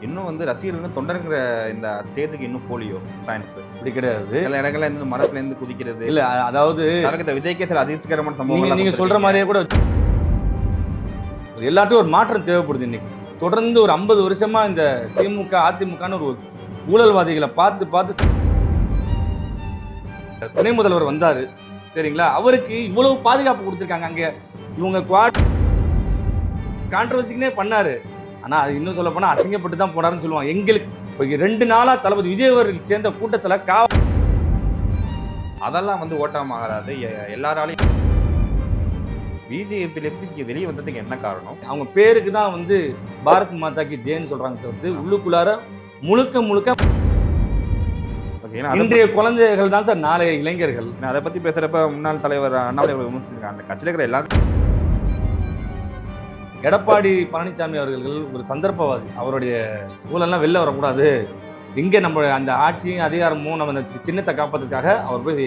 இன்னும் வந்து ரசிகர்கள் தொண்டருங்கிற இந்த ஸ்டேஜுக்கு இன்னும் போலியோ ஃபேன்ஸ் அப்படி கிடையாது. சில இடங்கள்ல இருந்து மரத்துல இருந்து குதிக்கிறது இல்ல அதாவது இந்த விஜய்க்கே சில அதிர்ச்சிகரமான சம்பவங்கள் நீங்க சொல்ற மாதிரியே கூட எல்லாத்தையும் ஒரு மாற்றம் தேவைப்படுது. இன்னைக்கு தொடர்ந்து ஒரு 50 வருஷமா இந்த திமுக அதிமுகன்னு ஒரு ஊழல்வாதிகளை பார்த்து துணை முதல்வர் வந்தாரு சரிங்களா, அவருக்கு இவ்வளவு பாதுகாப்பு கொடுத்துருக்காங்க. அங்க இவங்க கான்ட்ரவர்சிக்குனே பண்ணாரு. ஆனா அது இன்னும் சொல்ல போனா அசிங்கப்பட்டு தான் போனாருன்னு சொல்லுவாங்க. எங்களுக்கு இப்போ 2 நாளா தளபதி விஜய் அவர்கள் சேர்ந்த கூட்டத்துல அதெல்லாம் வந்து ஓட்டாம ஆகாது. எல்லாராலையும் பிஜேபியிலிருந்து இங்கே வெளியே வந்ததுக்கு என்ன காரணம்? அவங்க பேருக்கு தான் வந்து பாரத் மாதாக்கு ஜெயின்னு சொல்றாங்க தவிர்த்து உள்ளுக்குள்ளார முழுக்க இன்றைய குழந்தைகள் தான் சார் நாளைய இளைஞர்கள். அதை பத்தி பேசுறப்ப முன்னாள் தலைவர் அண்ணாமலை விமர்சிச்சிருக்காங்க. அந்த கட்சியில் இருக்கிற எல்லாரும் எடப்பாடி பழனிசாமி அவர்கள் ஒரு சந்தர்ப்பவாதி. அவருடைய ஊழல்லாம் வெளில வரக்கூடாது, இங்கே நம்ம அந்த ஆட்சியும் அதிகாரமும் நம்ம அந்த சின்னத்தை காப்பதற்காக அவர் போய்